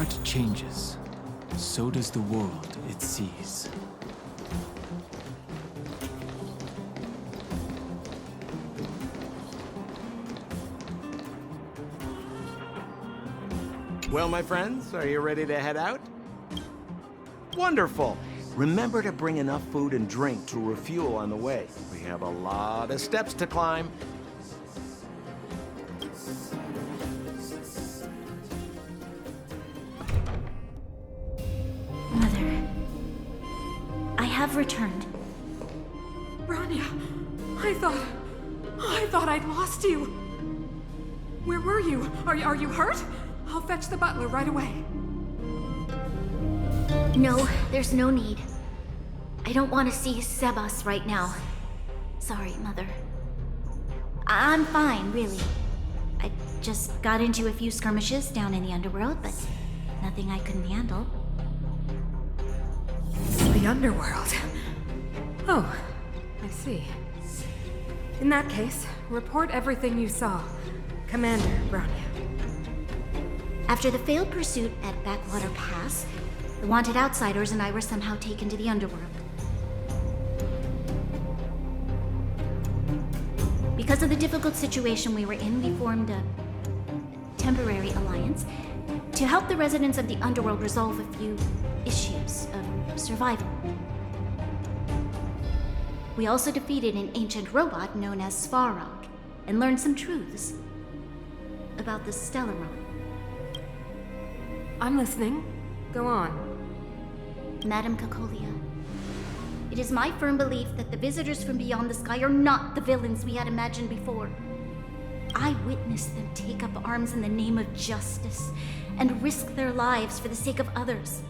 heart changes, so does the world it sees. Well, my friends, are you ready to head out? Wonderful! Remember to bring enough food and drink to refuel on the way. We have a lot of steps to climb. Mother, I have returned. Bronya, I thought I'd lost you. Where were you? Are you hurt? I'll fetch the butler right away. No, there's no need. I don't want to see Sebas right now. Sorry, Mother. I'm fine, really. I just got into a few skirmishes down in the underworld, but nothing I couldn't handle. The underworld. Oh, I see. In that case, report everything you saw. Commander Bronya. After the failed pursuit at Backwater Pass, the wanted outsiders and I were somehow taken to the underworld. Because of the difficult situation we were in, we formed a temporary alliance to help the residents of the underworld resolve a few issues of survival. We also defeated an ancient robot known as Svarog and learned some truths about the Stellaron. I'm listening. Go on. Madam Cacolia, it is my firm belief that the visitors from beyond the sky are not the villains we had imagined before. I witnessed them take up arms in the name of justice and risk their lives for the sake of others.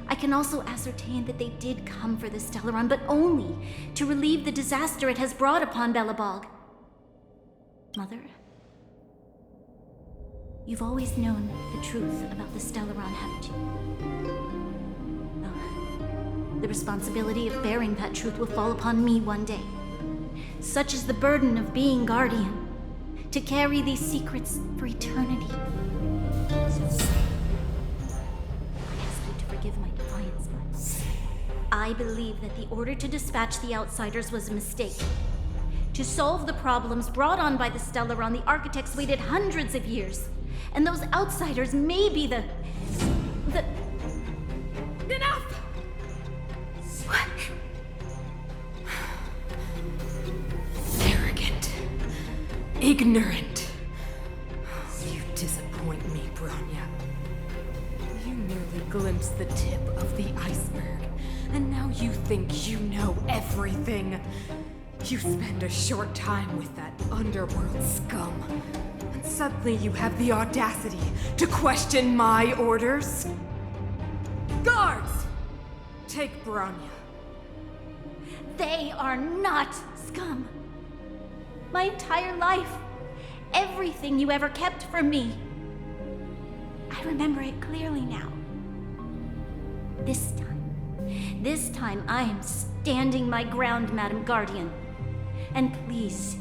I can also ascertain that they did come for the Stellaron, but only to relieve the disaster it has brought upon Belobog. Mother, you've always known the truth about the Stellaron, haven't you? Oh, the responsibility of bearing that truth will fall upon me one day. Such is the burden of being Guardian, to carry these secrets for eternity. So, I ask you to forgive my defiance, but I believe that the order to dispatch the outsiders was a mistake. To solve the problems brought on by the Stellaron, the architects waited hundreds of years. And those outsiders may be the... Enough! What? Arrogant. Ignorant. You disappoint me, Bronya. You merely glimpsed the tip of the iceberg, and now you think you know everything. You spend a short time with that underworld scum, and suddenly you have the audacity to question my orders? Guards! Take Bronya. They are not scum. My entire life, everything you ever kept from me. I remember it clearly now. This time I am standing my ground, Madam Guardian. And please,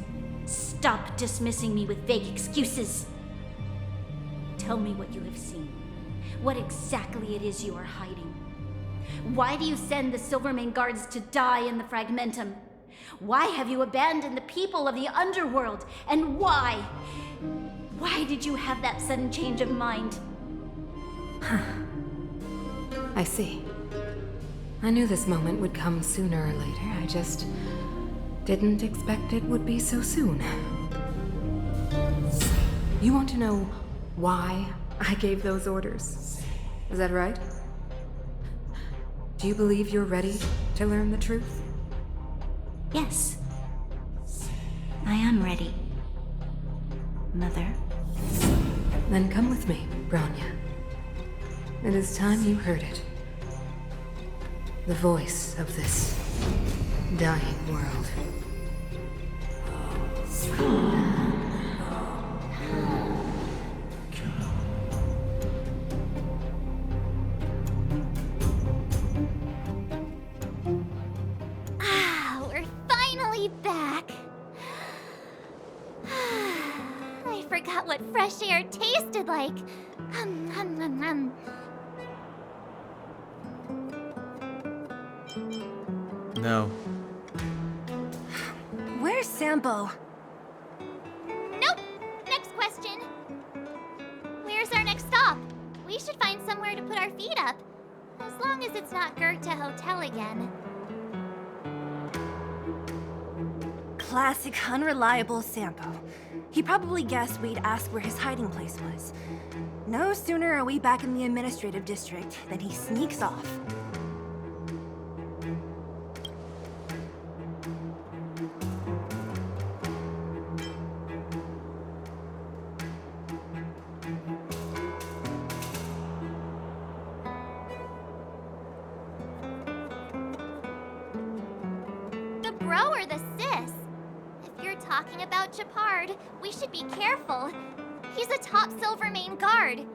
stop dismissing me with vague excuses. Tell me what you have seen. What exactly it is you are hiding. Why do you send the Silvermane guards to die in the Fragmentum? Why have you abandoned the people of the underworld? And why? Why did you have that sudden change of mind? I see. I knew this moment would come sooner or later. I just didn't expect it would be so soon. You want to know why I gave those orders? Is that right? Do you believe you're ready to learn the truth? Yes. I am ready, Mother. Then come with me, Bronya. It is time you heard it. The voice of this dying world. We're finally back. I forgot what fresh air tasted like. No. Where's Sambo? Nope. Next question. Where's our next stop? We should find somewhere to put our feet up. As long as it's not Goethe Hotel again. Classic unreliable Sambo. He probably guessed we'd ask where his hiding place was. No sooner are we back in the administrative district than he sneaks off. The bro or the sis? If you're talking about Japard, we should be careful. He's a top Silvermane guard.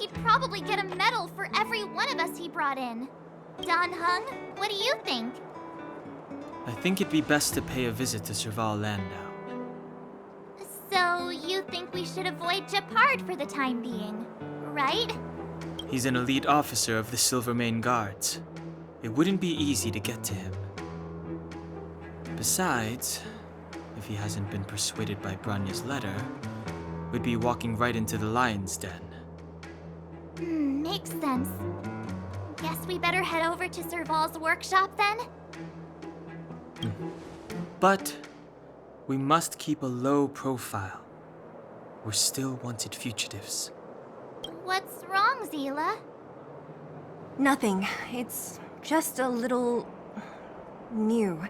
He'd probably get a medal for every one of us he brought in. Don Hung, what do you think? I think it'd be best to pay a visit to Serval Landau. So, you think we should avoid Japard for the time being, right? He's an elite officer of the Silvermane Guards. It wouldn't be easy to get to him. Besides, if he hasn't been persuaded by Branya's letter, we'd be walking right into the lion's den. Makes sense. Guess we better head over to Serval's workshop then? But we must keep a low profile. We're still wanted fugitives. What's wrong, Zila? Nothing. It's just a little... new.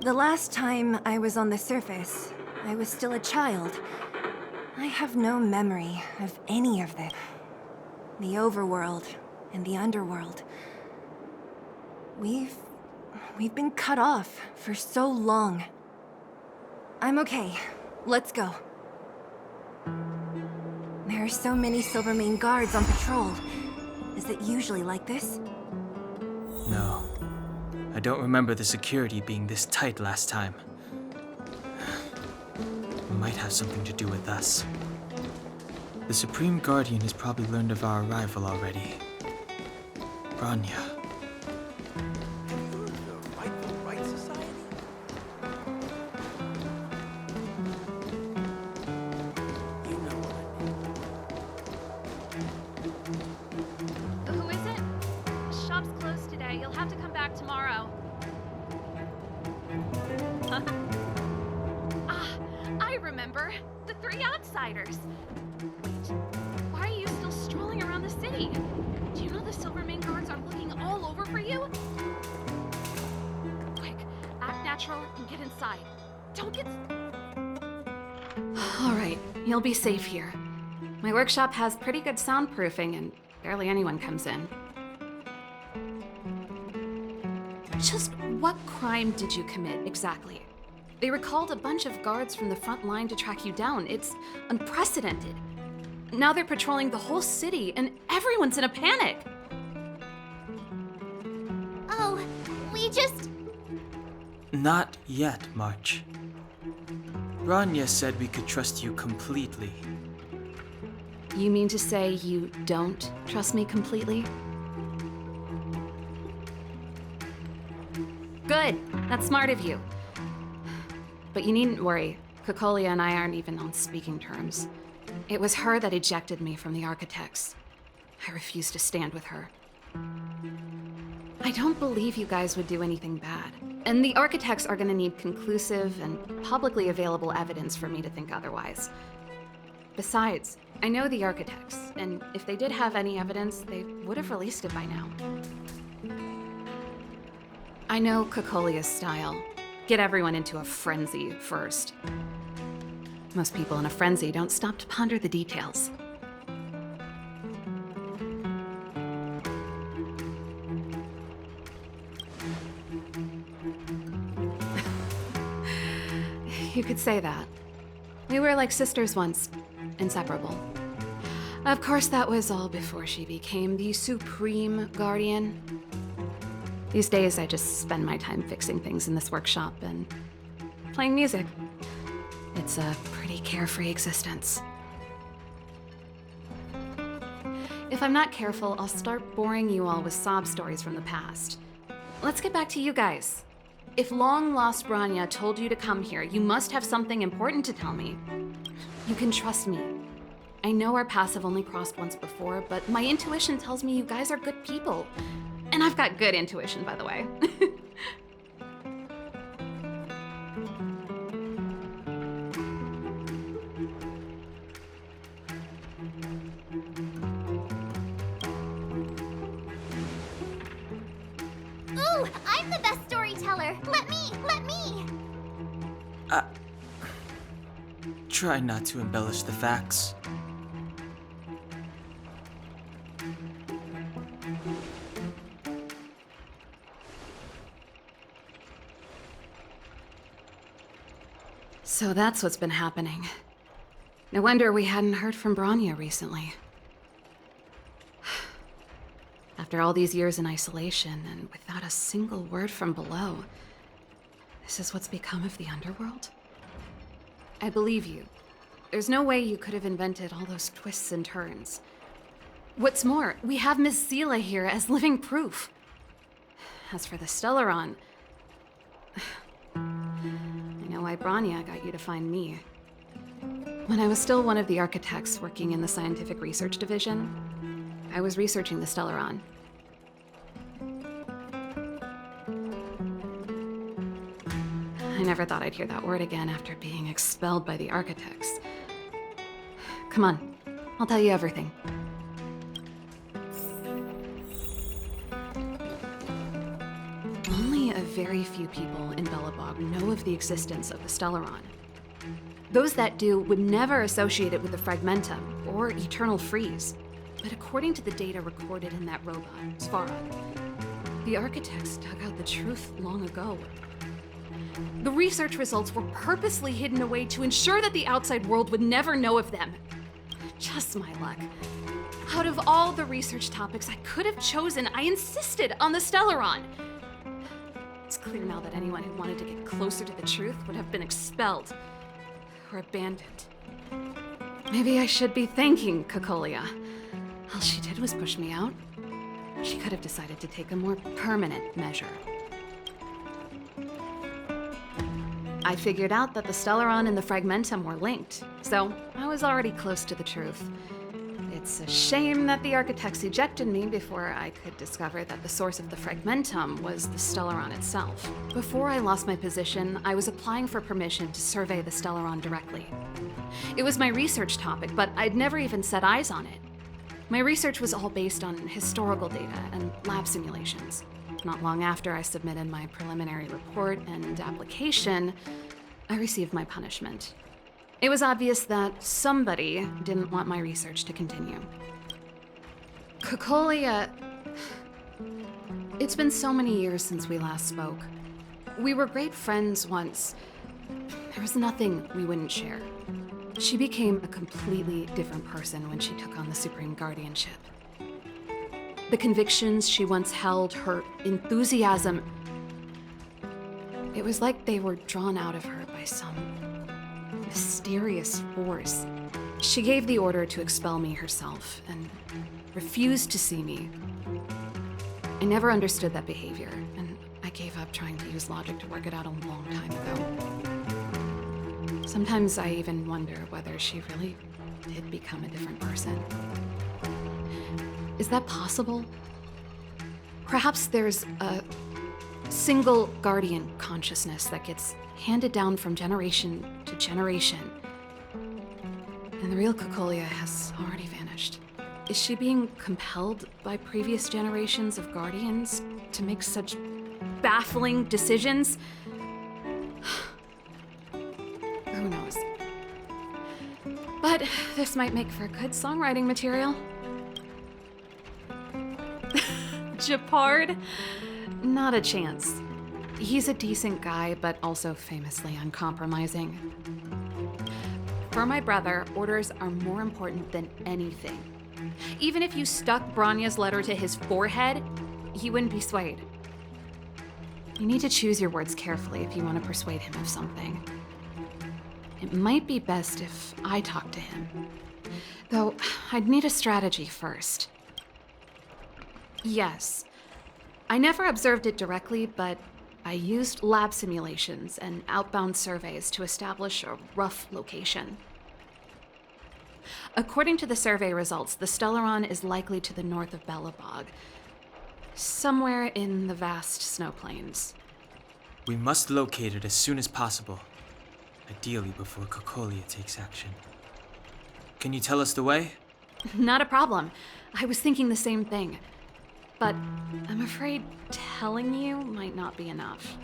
The last time I was on the surface, I was still a child. I have no memory of any of this. The overworld and the underworld. We've been cut off for so long. I'm okay. Let's go. There are so many Silvermane guards on patrol. Is it usually like this? No. I don't remember the security being this tight last time. It might have something to do with us. The Supreme Guardian has probably learned of our arrival already. Branya. The Right Society? You know what Who is it? The shop's closed today. You'll have to come back tomorrow. I remember. The three outsiders. Wait, why are you still strolling around the city? Do you know the Silvermane guards are looking all over for you? Quick, act natural and get inside. Don't get... All right, you'll be safe here. My workshop has pretty good soundproofing and barely anyone comes in. Just what crime did you commit exactly? They recalled a bunch of guards from the front line to track you down. It's unprecedented. Now they're patrolling the whole city and everyone's in a panic. Oh, we just... Not yet, March. Branya said we could trust you completely. You mean to say you don't trust me completely? Good. That's smart of you. But you needn't worry. Kokolia and I aren't even on speaking terms. It was her that ejected me from the Architects. I refuse to stand with her. I don't believe you guys would do anything bad. And the Architects are gonna need conclusive and publicly available evidence for me to think otherwise. Besides, I know the Architects, and if they did have any evidence, they would have released it by now. I know Kokolia's style. Get everyone into a frenzy first. Most people in a frenzy don't stop to ponder the details. You could say that. We were like sisters once, inseparable. Of course, that was all before she became the Supreme Guardian. These days, I just spend my time fixing things in this workshop and playing music. It's a pretty carefree existence. If I'm not careful, I'll start boring you all with sob stories from the past. Let's get back to you guys. If long-lost Branya told you to come here, you must have something important to tell me. You can trust me. I know our paths have only crossed once before, but my intuition tells me you guys are good people. And I've got good intuition, by the way. Ooh, I'm the best storyteller. Let me. Try not to embellish the facts. So that's what's been happening. No wonder we hadn't heard from Branya recently. After all these years in isolation and without a single word from below, this is what's become of the underworld? I believe you. There's no way you could have invented all those twists and turns. What's more, we have Miss Seela here as living proof. As for the Stellaron, I know why Branya got you to find me. When I was still one of the architects working in the scientific research division, I was researching the Stellaron. I never thought I'd hear that word again after being expelled by the architects. Come on, I'll tell you everything. Only a very few people in Belobog know of the existence of the Stellaron. Those that do would never associate it with the Fragmentum or Eternal Freeze. But according to the data recorded in that robot, Svara, the architects dug out the truth long ago. The research results were purposely hidden away to ensure that the outside world would never know of them. Just my luck. Out of all the research topics I could have chosen, I insisted on the Stellaron. It's clear now that anyone who wanted to get closer to the truth would have been expelled or abandoned. Maybe I should be thanking Cocolia. All she did was push me out. She could have decided to take a more permanent measure. I figured out that the Stellaron and the Fragmentum were linked, so I was already close to the truth. It's a shame that the architects ejected me before I could discover that the source of the Fragmentum was the Stellaron itself. Before I lost my position, I was applying for permission to survey the Stellaron directly. It was my research topic, but I'd never even set eyes on it. My research was all based on historical data and lab simulations. Not long after I submitted my preliminary report and application, I received my punishment. It was obvious that somebody didn't want my research to continue. Cocolia... It's been so many years since we last spoke. We were great friends once. There was nothing we wouldn't share. She became a completely different person when she took on the Supreme Guardianship. The convictions she once held, her enthusiasm, it was like they were drawn out of her by some mysterious force. She gave the order to expel me herself and refused to see me. I never understood that behavior, and I gave up trying to use logic to work it out a long time ago. Sometimes I even wonder whether she really did become a different person. Is that possible? Perhaps there's a single guardian consciousness that gets handed down from generation to generation. And the real Cocolia has already vanished. Is she being compelled by previous generations of guardians to make such baffling decisions? Who knows? But this might make for good songwriting material. Japard? Not a chance. He's a decent guy, but also famously uncompromising. For my brother, orders are more important than anything. Even if you stuck Branya's letter to his forehead, he wouldn't be swayed. You need to choose your words carefully if you want to persuade him of something. It might be best if I talk to him. Though, I'd need a strategy first. Yes. I never observed it directly, but I used lab simulations and outbound surveys to establish a rough location. According to the survey results, the Stellaron is likely to the north of Belobog, somewhere in the vast snow plains. We must locate it as soon as possible. Ideally before Cocolia takes action. Can you tell us the way? Not a problem. I was thinking the same thing. But I'm afraid telling you might not be enough.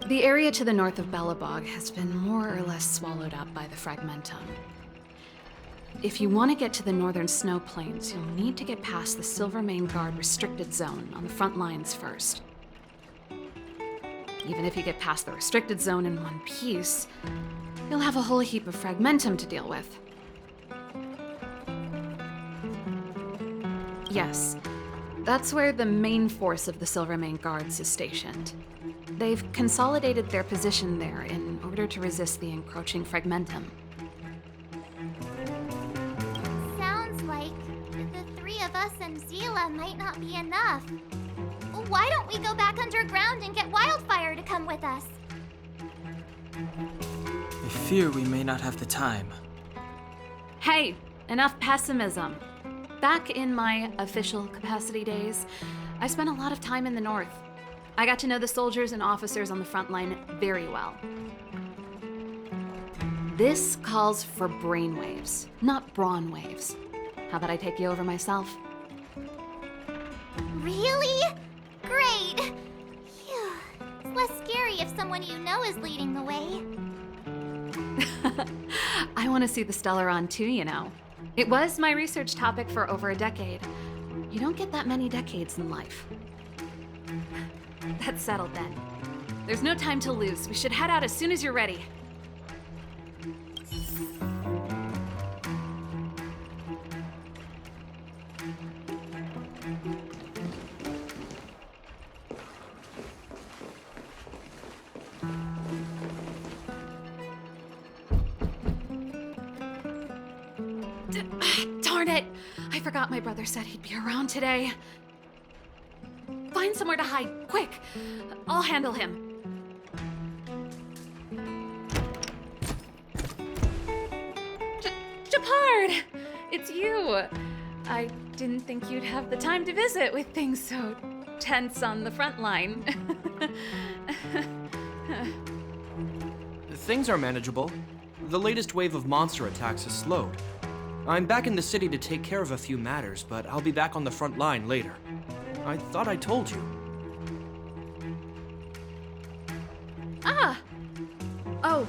The area to the north of Belobog has been more or less swallowed up by the Fragmentum. If you want to get to the northern snow plains, you'll need to get past the Silvermane Guard restricted zone on the front lines first. Even if you get past the restricted zone in one piece, you'll have a whole heap of Fragmentum to deal with. Yes, that's where the main force of the Silvermane Guards is stationed. They've consolidated their position there in order to resist the encroaching Fragmentum. Sounds like the three of us and Zila might not be enough. Why don't we go back underground and get Wildfire to come with us? I fear we may not have the time. Hey, enough pessimism. Back in my official capacity days, I spent a lot of time in the north. I got to know the soldiers and officers on the front line very well. This calls for brainwaves, not brawn waves. How about I take you over myself? Really? Great! Phew. It's less scary if someone you know is leading the way. I want to see the Stellaron too, you know. It was my research topic for over a decade. You don't get that many decades in life. That's settled then. There's no time to lose. We should head out as soon as you're ready. Darn it! I forgot my brother said he'd be around today. Find somewhere to hide, quick! I'll handle him. Japard! It's you! I didn't think you'd have the time to visit with things so tense on the front line. Things are manageable. The latest wave of monster attacks has slowed. I'm back in the city to take care of a few matters, but I'll be back on the front line later. I thought I told you. Ah! Oh,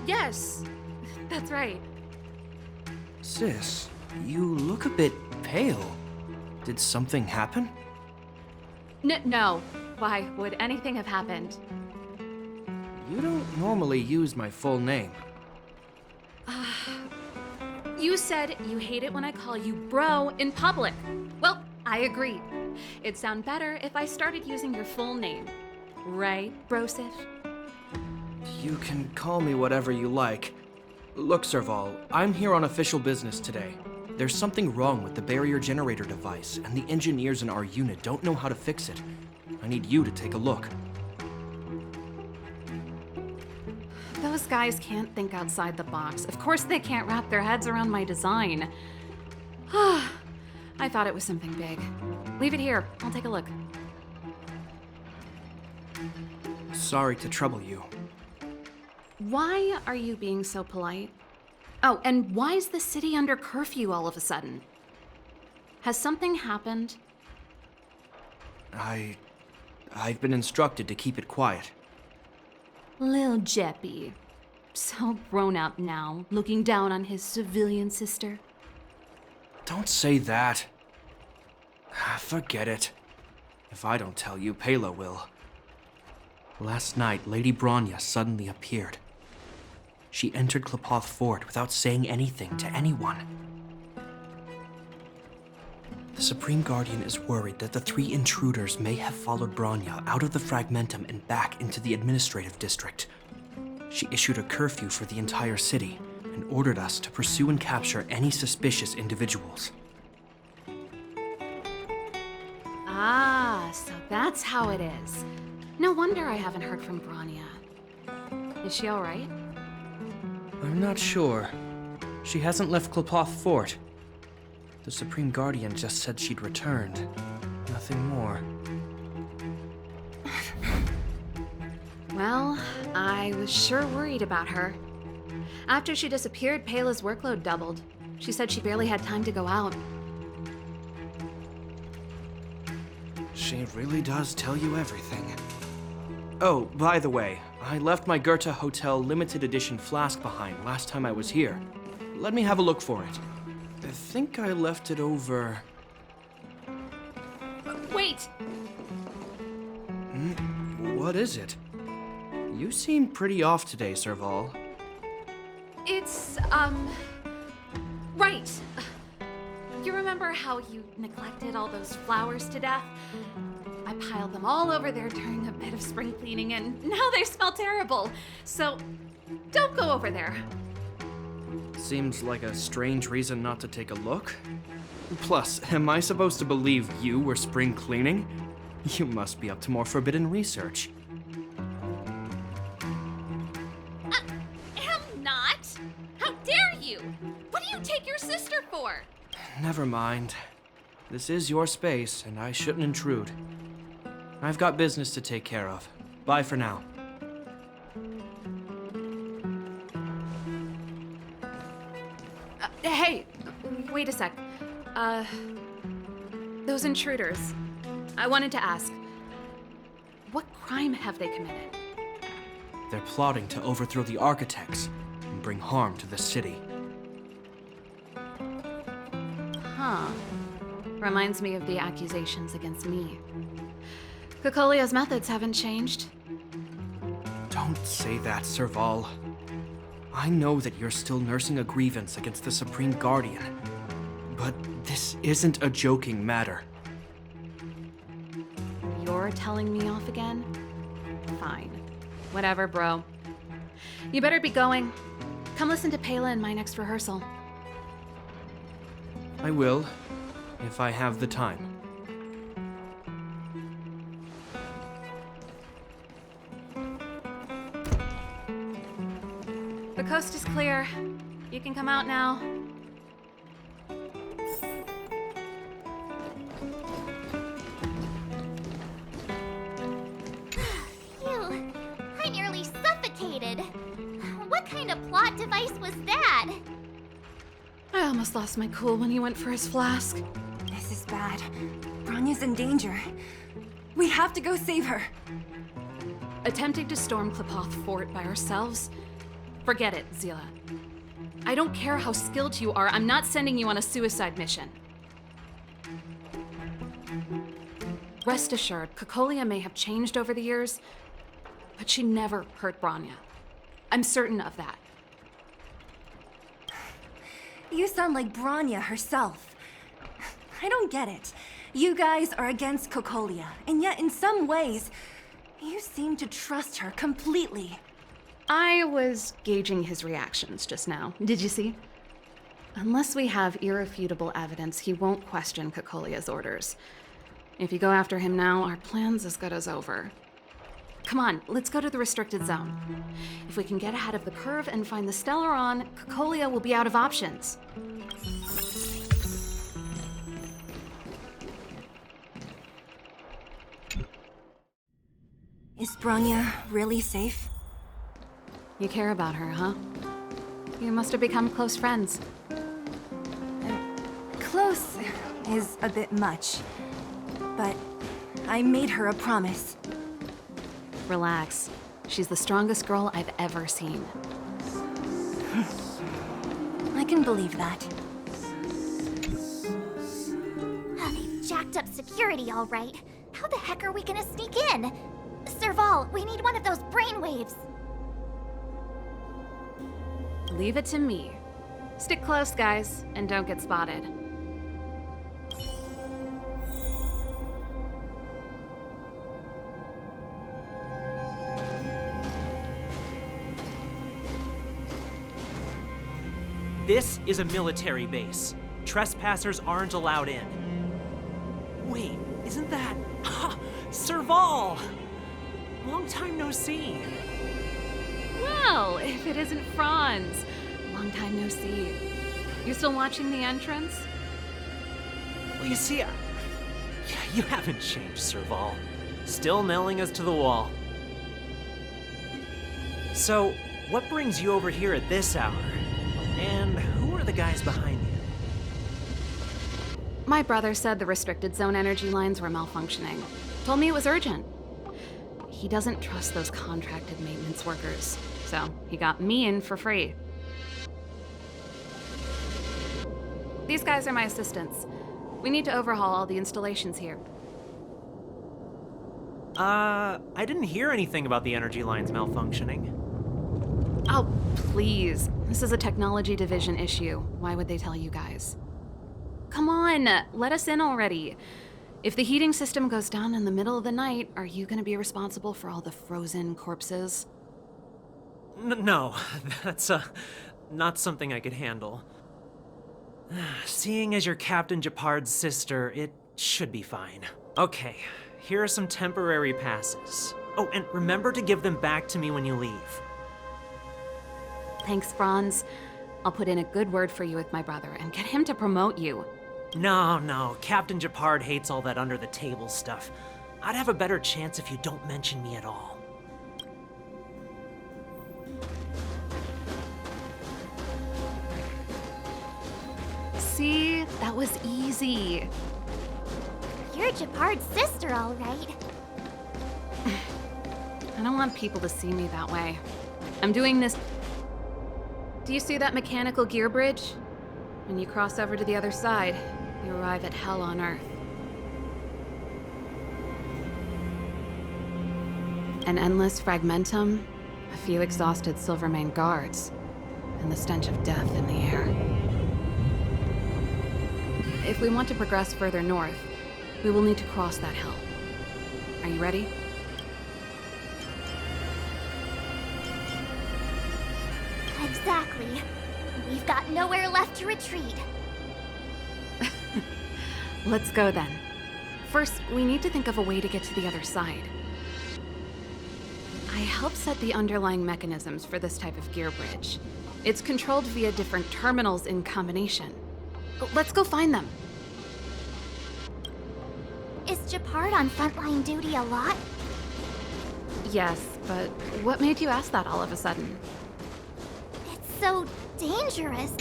yes. That's right. Sis, you look a bit pale. Did something happen? No. Why would anything have happened? You don't normally use my full name. You said you hate it when I call you bro in public. Well, I agree. It'd sound better if I started using your full name. Right, Brosif? You can call me whatever you like. Look, Serval, I'm here on official business today. There's something wrong with the barrier generator device, and the engineers in our unit don't know how to fix it. I need you to take a look. Those guys can't think outside the box. Of course they can't wrap their heads around my design. I thought it was something big. Leave it here. I'll take a look. Sorry to trouble you. Why are you being so polite? Oh, and why is the city under curfew all of a sudden? Has something happened? I've been instructed to keep it quiet. Lil Jeppy. So grown up now, looking down on his civilian sister. Don't say that. Forget it. If I don't tell you, Pela will. Last night, Lady Bronya suddenly appeared. She entered Klepoth Fort without saying anything to anyone. The Supreme Guardian is worried that the 3 intruders may have followed Bronya out of the Fragmentum and back into the administrative district. She issued a curfew for the entire city and ordered us to pursue and capture any suspicious individuals. Ah, so that's how it is. No wonder I haven't heard from Bronya. Is she alright? I'm not sure. She hasn't left Klapoth Fort. The Supreme Guardian just said she'd returned. Nothing more. Well, I was sure worried about her. After she disappeared, Payla's workload doubled. She said she barely had time to go out. She really does tell you everything. Oh, by the way, I left my Goethe Hotel limited edition flask behind last time I was here. Let me have a look for it. I think I left it over... Wait! What is it? You seem pretty off today, Serval. It's, right. You remember how you neglected all those flowers to death? I piled them all over there during a bit of spring cleaning, and now they smell terrible. So, don't go over there. Seems like a strange reason not to take a look. Plus, am I supposed to believe you were spring cleaning? You must be up to more forbidden research. Am not. How dare you? What do you take your sister for? Never mind. This is your space, and I shouldn't intrude. I've got business to take care of. Bye for now. Hey, wait a sec. Those intruders. I wanted to ask, what crime have they committed? They're plotting to overthrow the architects and bring harm to the city. Huh. Reminds me of the accusations against me. Kokolia's methods haven't changed. Don't say that, Serval. I know that you're still nursing a grievance against the Supreme Guardian, but this isn't a joking matter. You're telling me off again? Fine. Whatever, bro. You better be going. Come listen to Payla in my next rehearsal. I will, if I have the time. The coast is clear. You can come out now. Phew, I nearly suffocated. What kind of plot device was that? I almost lost my cool when he went for his flask. This is bad. Bronya's in danger. We have to go save her. Attempting to storm Klapoth Fort by ourselves? Forget it, Zila. I don't care how skilled you are, I'm not sending you on a suicide mission. Rest assured, Kokolia may have changed over the years, but she never hurt Bronya. I'm certain of that. You sound like Bronya herself. I don't get it. You guys are against Kokolia, and yet in some ways, you seem to trust her completely. I was gauging his reactions just now. Did you see? Unless we have irrefutable evidence, he won't question Kokolia's orders. If you go after him now, our plan's as good as over. Come on, let's go to the restricted zone. If we can get ahead of the curve and find the Stellaron, Kokolia will be out of options. Is Bronya really safe? You care about her, huh? You must have become close friends. Close is a bit much, but I made her a promise. Relax. She's the strongest girl I've ever seen. I can believe that. They've jacked up security, all right. How the heck are we gonna sneak in? Serval, we need one of those brainwaves. Leave it to me. Stick close, guys, and don't get spotted. This is a military base. Trespassers aren't allowed in. Wait, Isn't that... Serval! Long time no see. Well, if it isn't Franz. Long time no see. You still watching the entrance? Well, you see, you haven't changed, Serval. Still nailing us to the wall. So, what brings you over here at this hour? And who are the guys behind you? My brother said the restricted zone energy lines were malfunctioning. Told me it was urgent. He doesn't trust those contracted maintenance workers, so he got me in for free. These guys are my assistants. We need to overhaul all the installations here. I didn't hear anything about the energy lines malfunctioning. Oh, please. This is a technology division issue. Why would they tell you guys? Come on, let us in already. If the heating system goes down in the middle of the night, are you gonna be responsible for all the frozen corpses? No, that's, not something I could handle. Seeing as you're Captain Japard's sister, it should be fine. Okay, here are some temporary passes. Oh, and remember to give them back to me when you leave. Thanks, Franz. I'll put in a good word for you with my brother and get him to promote you. No, Captain Japard hates all that under-the-table stuff. I'd have a better chance if you don't mention me at all. See? That was easy. You're Japard's sister, all right. I don't want people to see me that way. I'm doing this... Do you see that mechanical gear bridge? When you cross over to the other side, you arrive at hell on Earth. An endless fragmentum, a few exhausted Silvermane guards, and the stench of death in the air. If we want to progress further north, we will need to cross that hell. Are you ready? Exactly. We've got nowhere left to retreat. Let's go then. First, we need to think of a way to get to the other side. I helped set the underlying mechanisms for this type of gear bridge. It's controlled via different terminals in combination. Let's go find them. Is Japard on frontline duty a lot? Yes, but what made you ask that all of a sudden? It's so dangerous.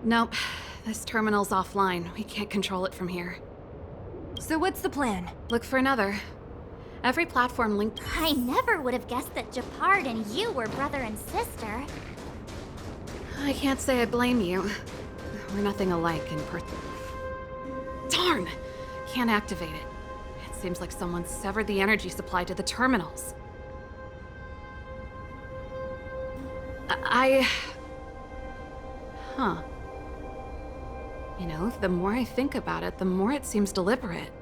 Nope. This terminal's offline. We can't control it from here. So what's the plan? Look for another. Every platform linked... I never would have guessed that Japard and you were brother and sister. I can't say I blame you. We're nothing alike in Darn! Can't activate it. It seems like someone severed the energy supply to the terminals. Huh. You know, the more I think about it, the more it seems deliberate.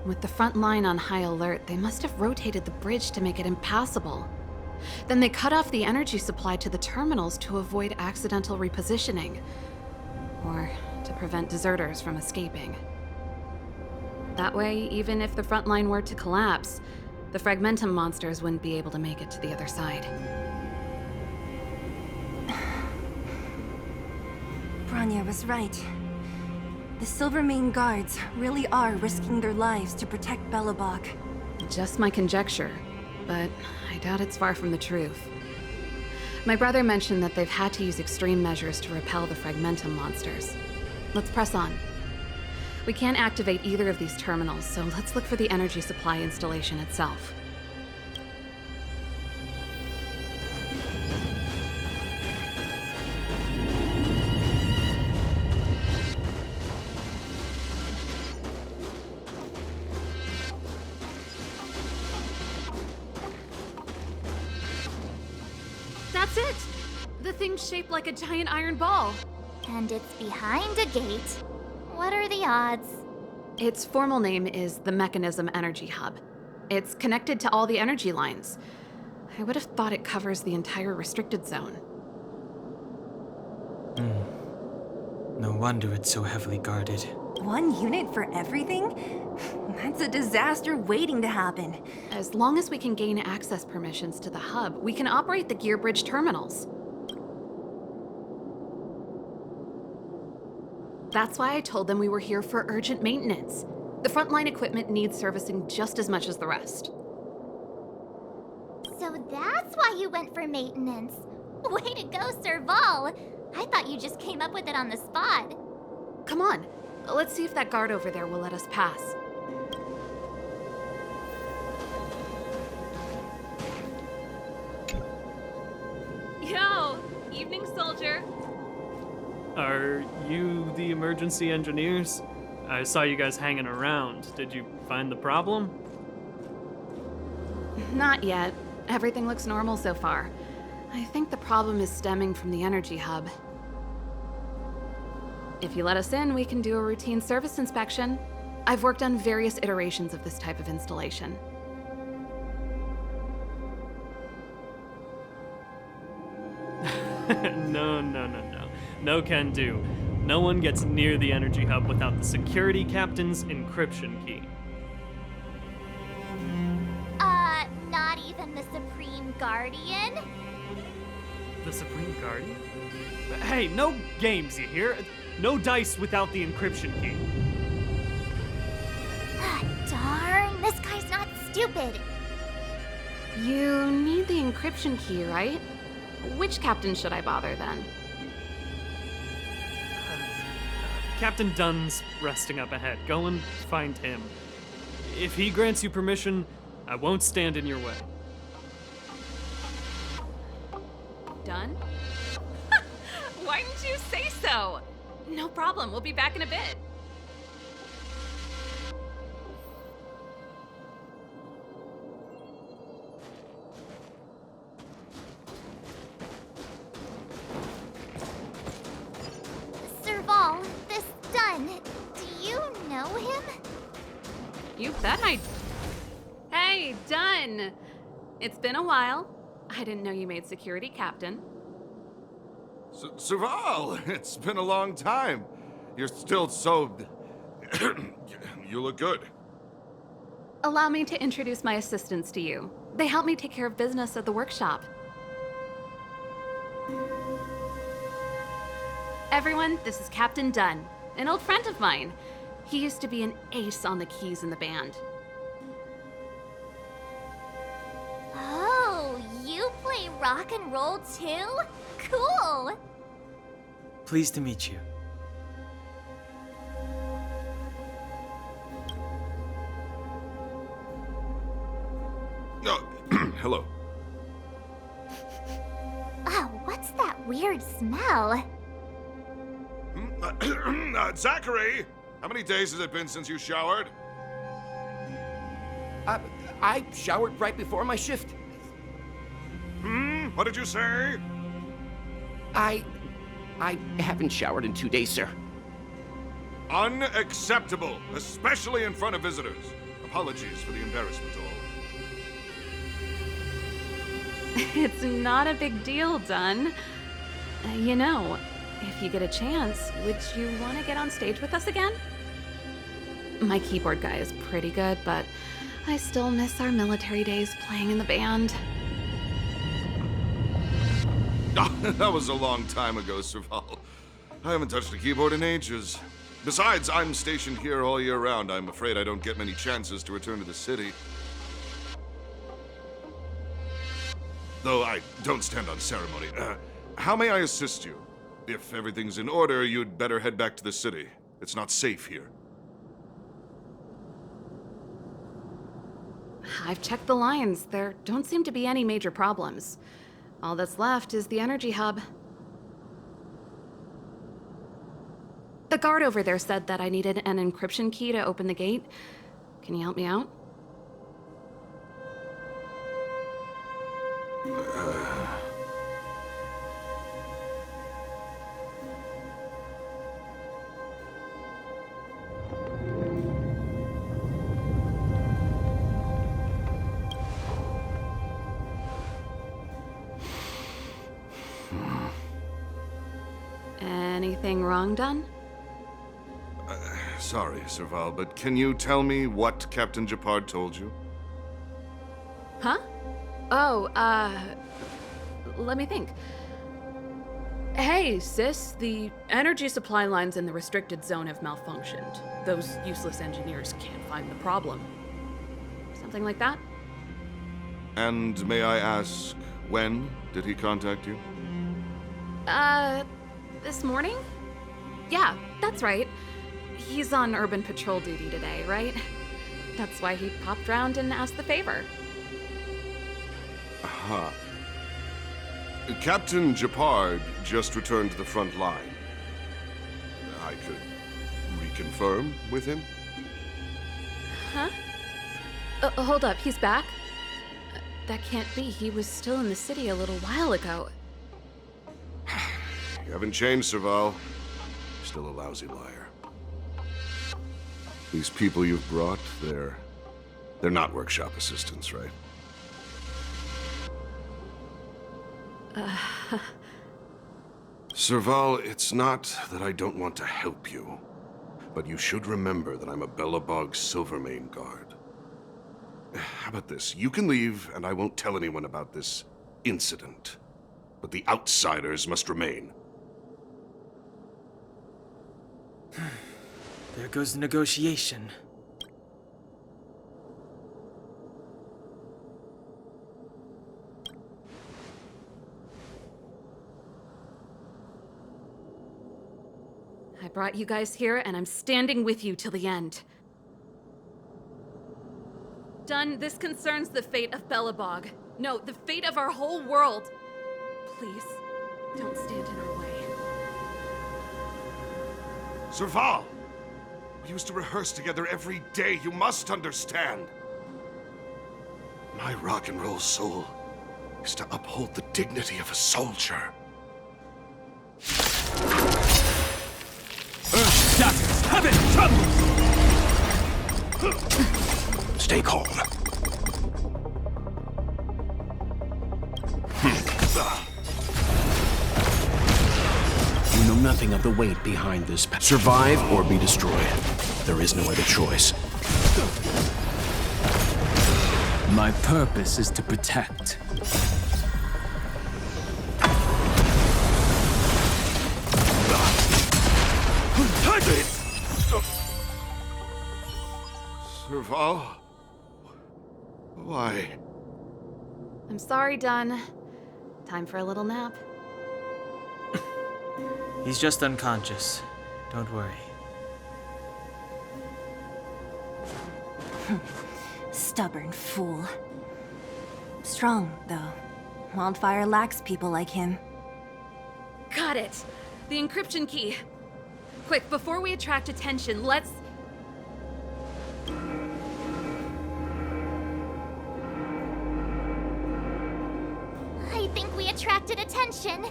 With the front line on high alert, they must have rotated the bridge to make it impassable. Then they cut off the energy supply to the terminals to avoid accidental repositioning. Or to prevent deserters from escaping. That way, even if the front line were to collapse, the Fragmentum monsters wouldn't be able to make it to the other side. Bronya was right. The Silvermane guards really are risking their lives to protect Belobog. Just my conjecture, but I doubt it's far from the truth. My brother mentioned that they've had to use extreme measures to repel the Fragmentum monsters. Let's press on. We can't activate either of these terminals, so let's look for the energy supply installation itself. That's it! The thing's shaped like a giant iron ball. And it's behind a gate. What are the odds? Its formal name is the Mechanism Energy Hub. It's connected to all the energy lines. I would have thought it covers the entire restricted zone. No wonder it's so heavily guarded. One unit for everything? That's a disaster waiting to happen. As long as we can gain access permissions to the hub, we can operate the gear bridge terminals. That's why I told them we were here for urgent maintenance. The frontline equipment needs servicing just as much as the rest. So that's why you went for maintenance. Way to go, Serval. I thought you just came up with it on the spot. Come on, let's see if that guard over there will let us pass. Yo, evening, soldier. Are you the emergency engineers? I saw you guys hanging around. Did you find the problem? Not yet. Everything looks normal so far. I think the problem is stemming from the energy hub. If you let us in, we can do a routine service inspection. I've worked on various iterations of this type of installation. No. No can do. No one gets near the energy hub without the security captain's encryption key. Not even the Supreme Guardian? The Supreme Guardian? Hey, no games, you hear? No dice without the encryption key. Darn, this guy's not stupid. You need the encryption key, right? Which captain should I bother then? Captain Dunn's resting up ahead. Go and find him. If he grants you permission, I won't stand in your way. Done? Why didn't you say so? No problem, we'll be back in a bit. Serval, this Dunn, do you know him? You bet I... Hey, Dunn! It's been a while. I didn't know you made security captain. Serval, it's been a long time. You're still so... You look good. Allow me to introduce my assistants to you. They help me take care of business at the workshop. Everyone, this is Captain Dunn, an old friend of mine. He used to be an ace on the keys in the band. Oh, you play rock and roll too? Cool! Pleased to meet you. Oh, hello. Oh, what's that weird smell? Zachary! How many days has it been since you showered? I showered right before my shift. What did you say? I haven't showered in 2 days, sir. Unacceptable, especially in front of visitors. Apologies for the embarrassment, all. It's not a big deal, Dunn. You know, if you get a chance, would you want to get on stage with us again? My keyboard guy is pretty good, but I still miss our military days playing in the band. That was a long time ago, Serval. I haven't touched a keyboard in ages. Besides, I'm stationed here all year round. I'm afraid I don't get many chances to return to the city. Though I don't stand on ceremony. How may I assist you? If everything's in order, you'd better head back to the city. It's not safe here. I've checked the lines. There don't seem to be any major problems. All that's left is the energy hub. The guard over there said that I needed an encryption key to open the gate. Can you help me out? Anything wrong, Dunn? Sorry, Serval, but can you tell me what Captain Japard told you? Huh? Oh, let me think. Hey, sis, the energy supply lines in the restricted zone have malfunctioned. Those useless engineers can't find the problem. Something like that? And may I ask, when did he contact you? This morning? Yeah, that's right. He's on urban patrol duty today, right? That's why he popped round and asked the favor. Huh. Captain Japard just returned to the front line. I could reconfirm with him? Huh? Hold up, he's back? That can't be. He was still in the city a little while ago. You haven't changed, Serval. You're still a lousy liar. These people you've brought, they're not workshop assistants, right? Serval, it's not that I don't want to help you, but you should remember that I'm a Belobog Silvermane guard. How about this? You can leave, and I won't tell anyone about this incident. But the outsiders must remain. There goes the negotiation. I brought you guys here, and I'm standing with you till the end. Done. This concerns the fate of Belobog. No, the fate of our whole world. Please, don't stand in our way. Serval! We used to rehearse together every day. You must understand. My rock and roll soul is to uphold the dignity of a soldier. Earth having trouble! Stay calm. You know nothing of the weight behind this. Survive or be destroyed. There is no other choice. My purpose is to protect. Serval? Why? I'm sorry, Dunn. Time for a little nap. He's just unconscious. Don't worry. Stubborn fool. Strong, though. Wildfire lacks people like him. Got it! The encryption key. Quick, before we attract attention, let's... I think we attracted attention.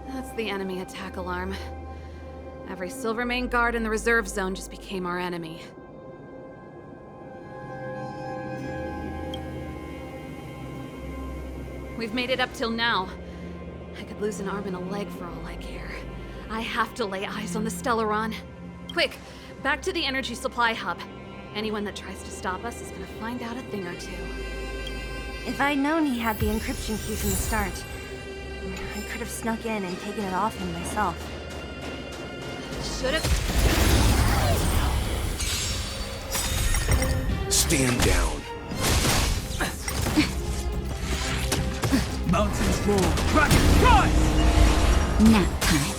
That's the enemy attack alarm. Every Silvermane guard in the reserve zone just became our enemy. We've made it up till now. I could lose an arm and a leg for all I care. I have to lay eyes on the Stellaron. Quick, back to the energy supply hub. Anyone that tries to stop us is gonna find out a thing or two. If I'd known he had the encryption key from the start, I could have snuck in and taken it off him myself. Should've... Stand down. Mountains roar, rocket rise! Nap time.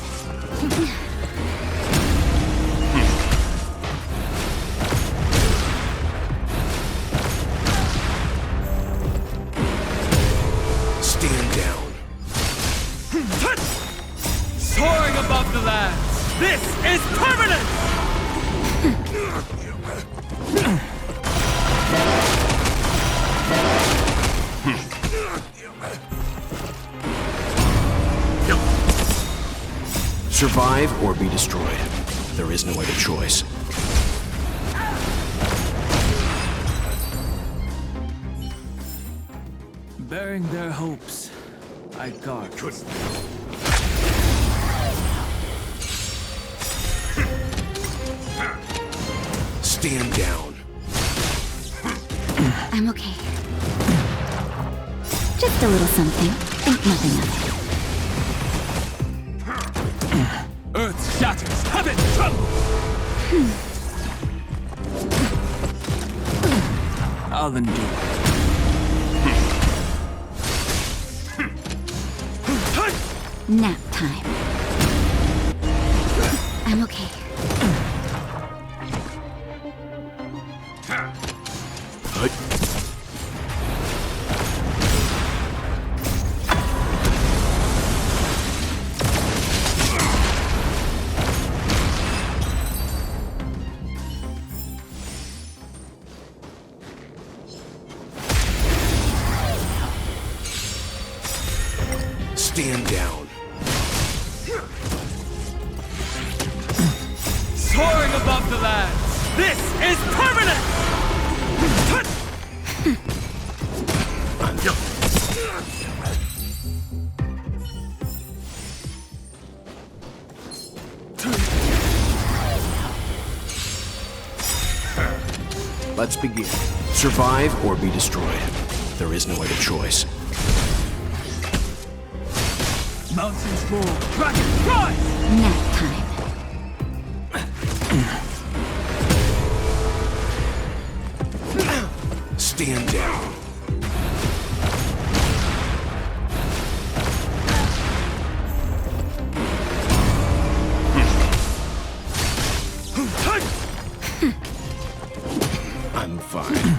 Stand down. Soaring above the lands, this is permanent! Survive or be destroyed. There is no other choice. Bearing their hopes, I guard. Stand down. I'm okay. Just a little something. Think nothing of it. Earth shatters, heaven trembles! I'll endure. Nap time. I'm okay. Stand down. Soaring above the lands, this is permanent! Let's begin. Survive or be destroyed. There is no other choice. Mountains roar, dragons rise! Nap time. Stand down. I'm fine.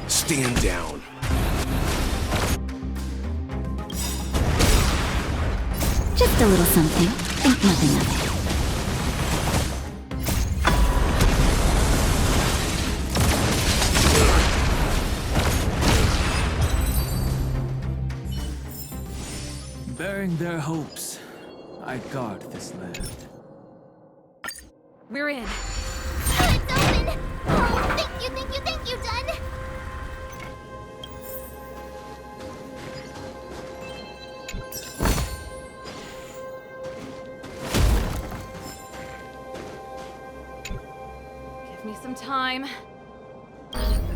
Stand down. Just a little something. Think nothing of it. Bearing their hopes, I guard this land. We're in. It's open! Oh, thank you, Dun! Give me some time.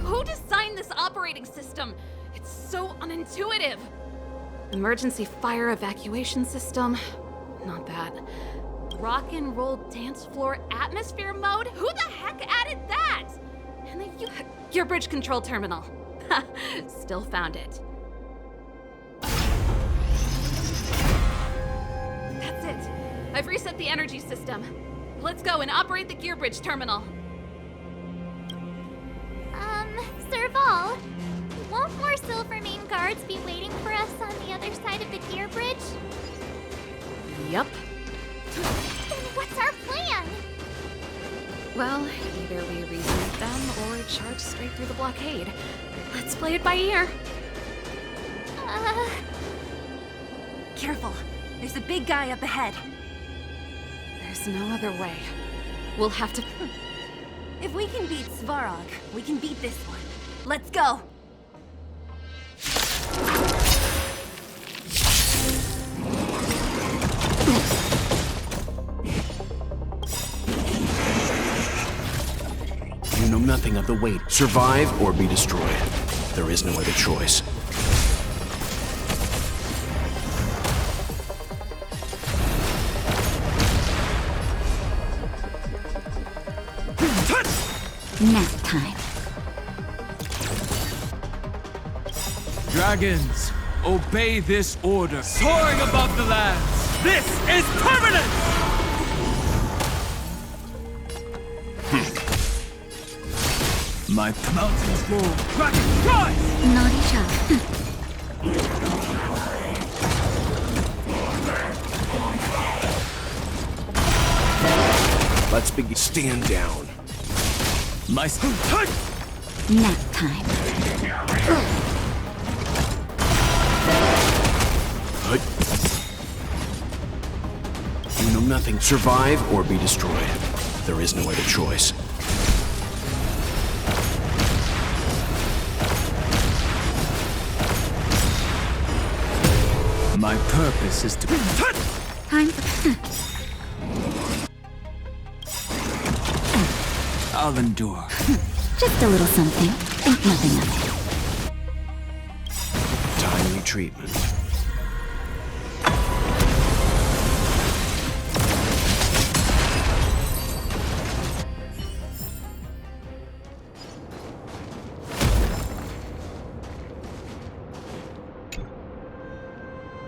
Who designed this operating system? It's so unintuitive. Emergency fire evacuation system? Not that. Rock and roll dance floor atmosphere mode? Who the heck added that? And the your bridge control terminal. Still found it. That's it. I've reset the energy system. Let's go and operate the gear bridge terminal. Serval, won't more Silvermane guards be waiting for us on the other side of the gear bridge? Yup. Then what's our plan? Well, either we reason with them or charge straight through the blockade. Let's play it by ear. Careful. There's a big guy up ahead. There's no other way. We'll have to... If we can beat Svarog, we can beat this one. Let's go! You know nothing of the weight. Survive or be destroyed. There is no other choice. Nap time. Dragons, obey this order. Soaring above the lands, this is permanent! My mountains roar, dragons rise! Naughty child. Let's begin. Stand down. My Nap time. You know nothing. Survive or be destroyed. There is no other choice. My purpose is to... Time for... I'll endure. Just a little something. Think nothing of it. Timely treatment.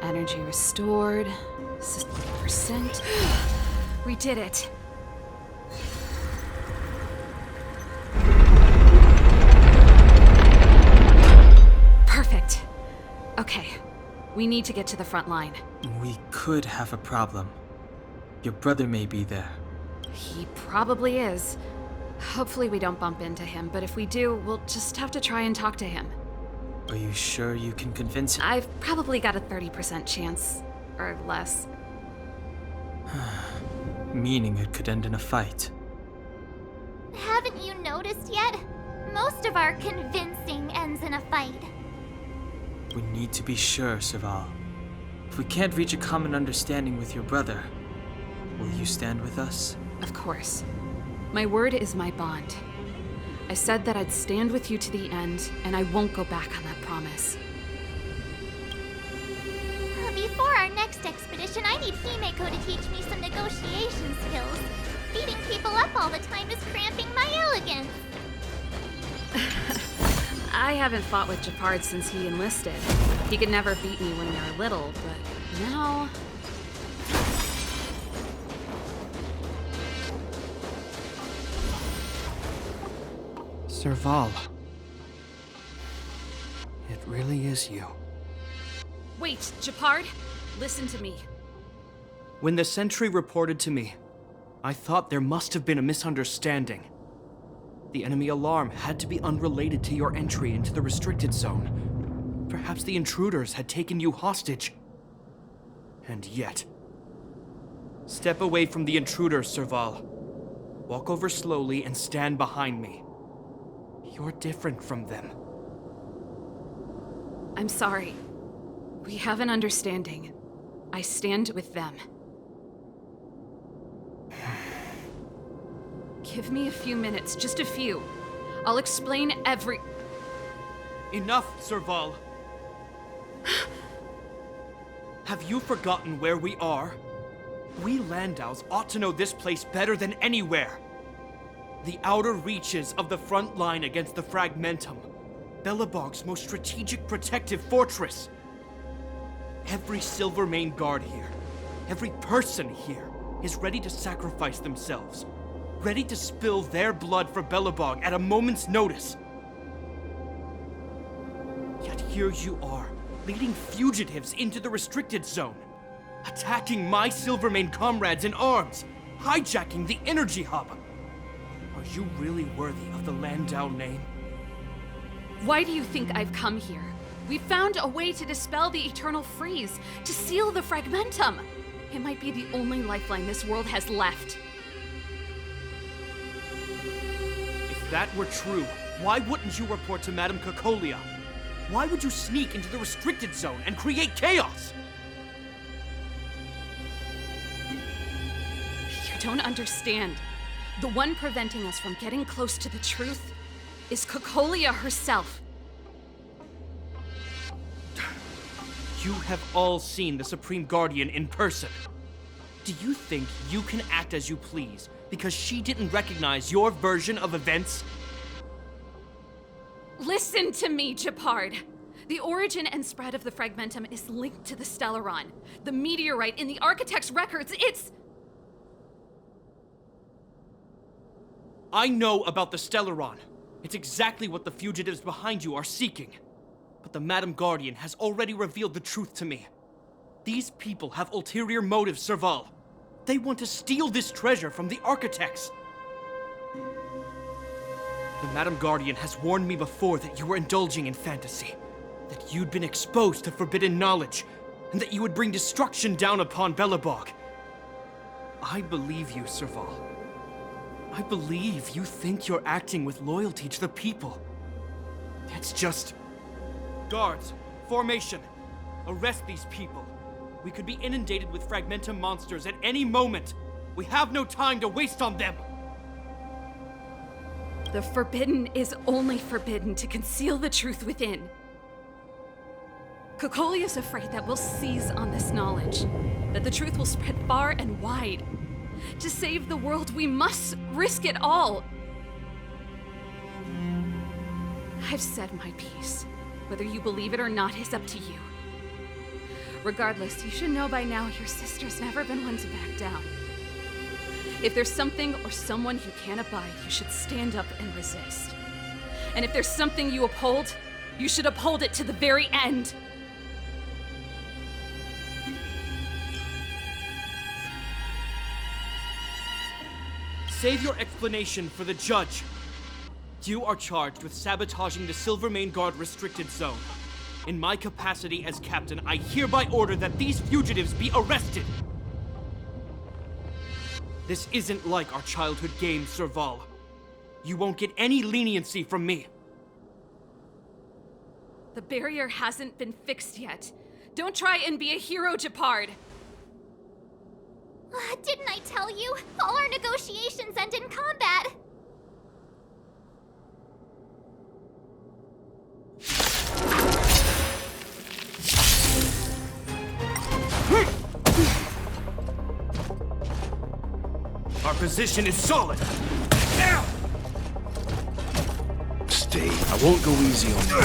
Energy restored. 60%. We did it. Perfect. Okay. We need to get to the front line. We could have a problem. Your brother may be there. He probably is. Hopefully we don't bump into him, but if we do, we'll just have to try and talk to him. Are you sure you can convince him? I've probably got a 30% chance. Or less. Meaning it could end in a fight. Haven't you noticed yet? Most of our convincing ends in a fight. We need to be sure, Serval. If we can't reach a common understanding with your brother, will you stand with us? Of course. My word is my bond. I said that I'd stand with you to the end, and I won't go back on that promise. Before our next expedition, I need Himeko to teach me some negotiation skills. Beating people up all the time is cramping my elegance. I haven't fought with Japard since he enlisted. He could never beat me when we were little, but now... Serval. It really is you. Wait, Japard, listen to me. When the sentry reported to me, I thought there must have been a misunderstanding. The enemy alarm had to be unrelated to your entry into the restricted zone. Perhaps the intruders had taken you hostage. And yet... Step away from the intruders, Serval. Walk over slowly and stand behind me. You're different from them. I'm sorry. We have an understanding. I stand with them. Give me a few minutes, just a few. I'll explain every... Enough, Serval. Have you forgotten where we are? We Landaus ought to know this place better than anywhere. The outer reaches of the front line against the Fragmentum. Belobog's most strategic protective fortress. Every Silvermane guard here, every person here, is ready to sacrifice themselves. Ready to spill their blood for Belobog at a moment's notice. Yet here you are, leading fugitives into the restricted zone. Attacking my Silvermane comrades in arms. Hijacking the energy hub. Are you really worthy of the Landau name? Why do you think I've come here? We found a way to dispel the eternal freeze, to seal the Fragmentum. It might be the only lifeline this world has left. If that were true, why wouldn't you report to Madame Cocolia? Why would you sneak into the restricted zone and create chaos? You don't understand. The one preventing us from getting close to the truth is Cocolia herself. You have all seen the Supreme Guardian in person. Do you think you can act as you please because she didn't recognize your version of events? Listen to me, Japard. The origin and spread of the Fragmentum is linked to the Stellaron. The meteorite in the Architect's records, it's... I know about the Stellaron. It's exactly what the fugitives behind you are seeking. But the Madam Guardian has already revealed the truth to me. These people have ulterior motives, Serval. They want to steal this treasure from the Architects. The Madam Guardian has warned me before that you were indulging in fantasy. That you'd been exposed to forbidden knowledge, and that you would bring destruction down upon Belobog. I believe you, Serval. I believe you think you're acting with loyalty to the people. It's just... Guards, formation, arrest these people. We could be inundated with Fragmentum monsters at any moment. We have no time to waste on them. The forbidden is only forbidden to conceal the truth within. Kokoli is afraid that we'll seize on this knowledge, that the truth will spread far and wide. To save the world, we must risk it all. I've said my piece. Whether you believe it or not is up to you. Regardless, you should know by now your sister's never been one to back down. If there's something or someone you can't abide, you should stand up and resist. And if there's something you uphold, you should uphold it to the very end. Save your explanation for the judge. You are charged with sabotaging the Silvermane Guard restricted zone. In my capacity as captain, I hereby order that these fugitives be arrested. This isn't like our childhood game, Serval. You won't get any leniency from me. The barrier hasn't been fixed yet. Don't try and be a hero, Japard. Didn't I tell you? All our negotiations end in combat. Our position is solid. Stay. I won't go easy on you.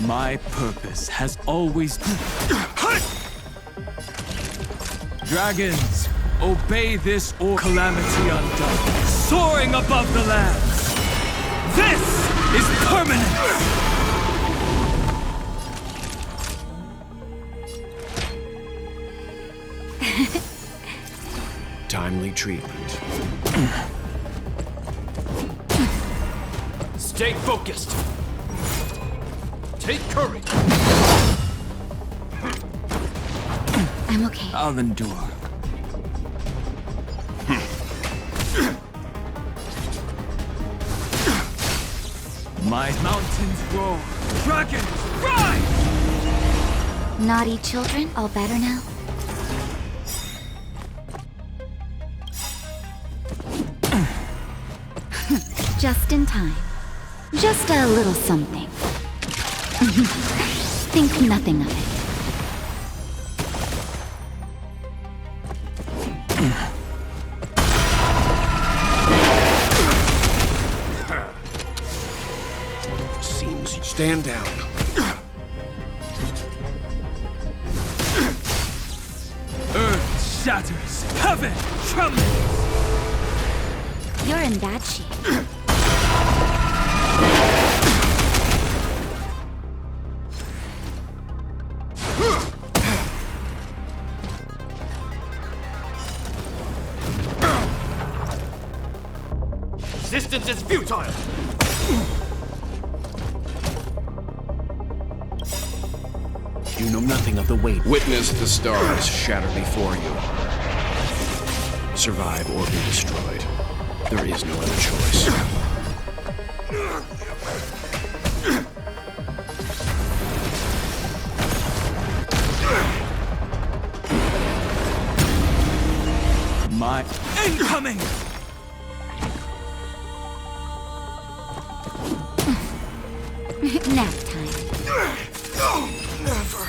My purpose has always been... Dragons, obey this order. Calamity undone, soaring above the lands. This is permanence! Timely treatment. Stay focused. Take courage. I'm okay. I'll endure. My mountains roar. Dragons, rise! Naughty children, all better now? Just in time. Just a little something. Think nothing of it. Seems you stand down. Earth shatters, heaven trembles. You're in bad shape. Resistance is futile! You know nothing of the weight. Witness the stars shatter before you. Survive or be destroyed. There is no other choice. My incoming! Nap time. Never.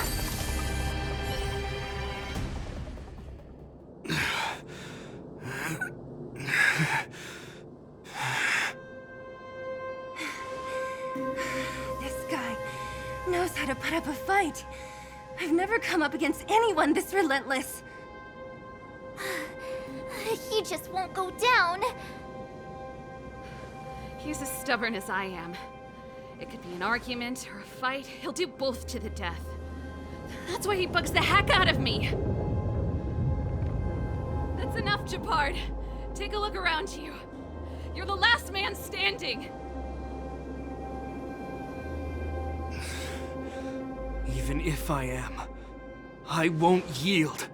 This guy knows how to put up a fight. I've never come up against anyone this relentless. He just won't go down. He's as stubborn as I am. It could be an argument or a fight. He'll do both to the death. That's why he bugs the heck out of me. That's enough, Japard. Take a look around you. You're the last man standing. Even if I am, I won't yield.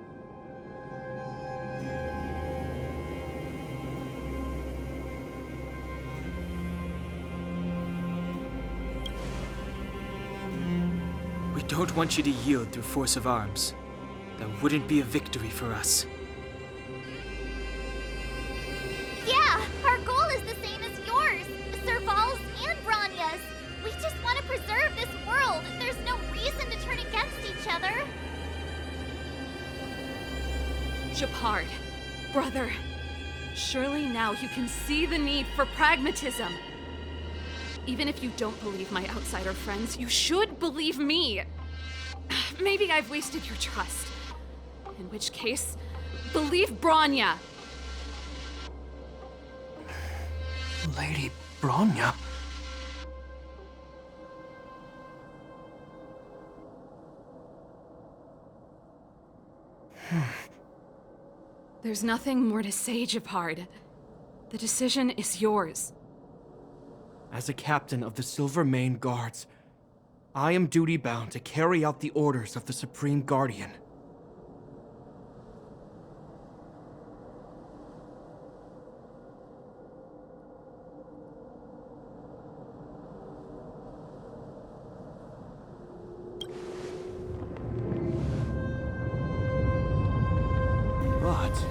We don't want you to yield through force of arms. That wouldn't be a victory for us. Shepard, brother, surely now you can see the need for pragmatism. Even if you don't believe my outsider friends, you should believe me. Maybe I've wasted your trust. In which case, believe Bronya. Lady Bronya? There's nothing more to say, Shepard. The decision is yours. As a captain of the Silvermane Guards, I am duty-bound to carry out the orders of the Supreme Guardian. But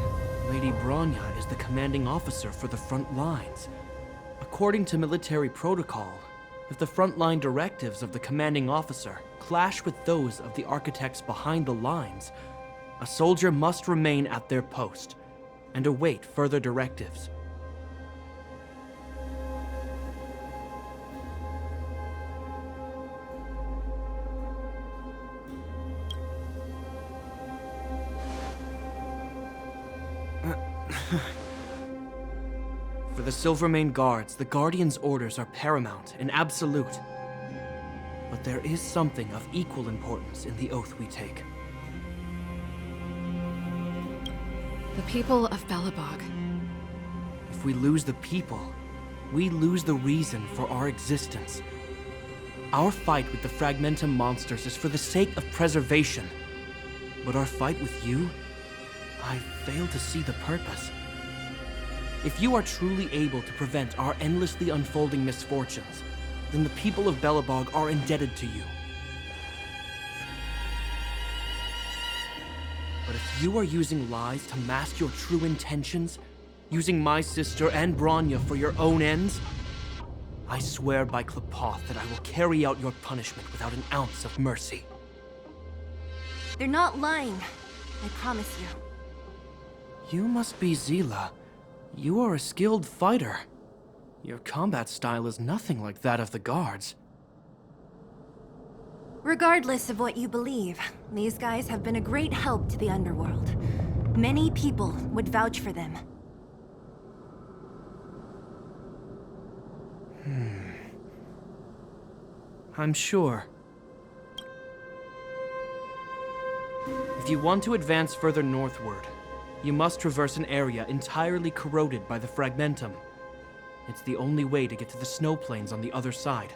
Lady Bronya is the commanding officer for the front lines. According to military protocol, if the frontline directives of the commanding officer clash with those of the architects behind the lines, a soldier must remain at their post and await further directives. For the Silvermane Guards, the Guardian's orders are paramount and absolute. But there is something of equal importance in the oath we take. The people of Belobog. If we lose the people, we lose the reason for our existence. Our fight with the Fragmentum monsters is for the sake of preservation. But our fight with you? I fail to see the purpose. If you are truly able to prevent our endlessly unfolding misfortunes, then the people of Belobog are indebted to you. But if you are using lies to mask your true intentions, using my sister and Bronya for your own ends, I swear by Klapoth that I will carry out your punishment without an ounce of mercy. They're not lying. I promise you. You must be Zila. You are a skilled fighter. Your combat style is nothing like that of the guards. Regardless of what you believe, these guys have been a great help to the underworld. Many people would vouch for them. I'm sure. If you want to advance further northward, you must traverse an area entirely corroded by the Fragmentum. It's the only way to get to the snow plains on the other side.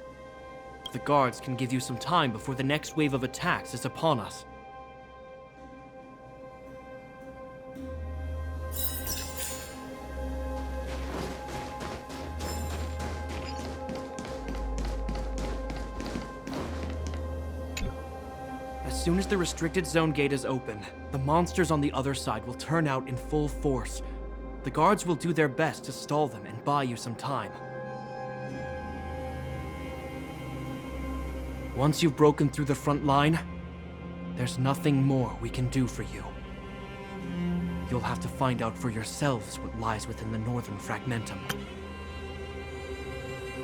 The guards can give you some time before the next wave of attacks is upon us. As soon as the restricted zone gate is open, the monsters on the other side will turn out in full force. The guards will do their best to stall them and buy you some time. Once you've broken through the front line, there's nothing more we can do for you. You'll have to find out for yourselves what lies within the Northern Fragmentum.